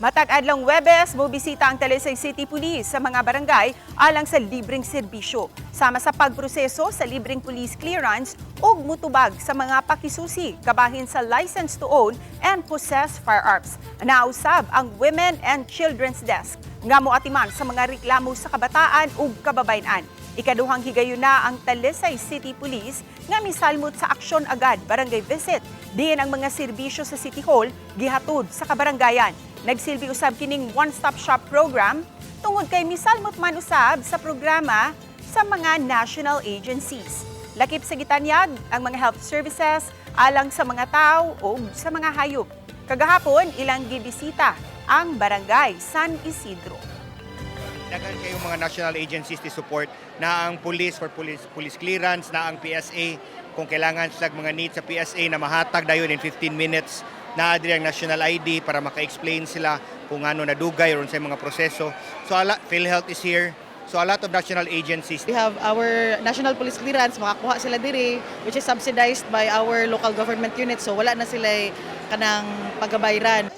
Matag adlang Huwebes, mobisita ang Talisay City Police sa mga barangay alang sa libreng serbisyo. Sama sa pagproseso sa libreng police clearance o mutubag sa mga pakisusi kabahin sa license to own and possess firearms. Nausab ang Women and Children's Desk nga moatiman sa mga reklamo sa kabataan ug kababayan. Ikaduhang higayon na ang Talisay City Police nga misalmot sa aksyon agad barangay visit. Diin ang mga serbisyo sa City Hall gihatod sa kabarangayan. Nagsilbi usab kining one-stop shop program tungod kay misalmot man usab sa programa sa mga national agencies. Lakip sa gitanyag ang mga health services alang sa mga tao o sa mga hayop. Kagahapon ilang gibisita ang barangay San Isidro. Daghan kayong mga national agencies to support na ang police for police clearance, na ang PSA kung kailangan sa mga needs sa PSA na mahatag dayon in 15 minutes na adri ang national ID para maka-explain sila kung ano nadugay or sa mga proseso. So PhilHealth is here. So a lot of national agencies. We have our national police clearance, makakuha sila diri, which is subsidized by our local government units. So wala na sila kanang pagabayran.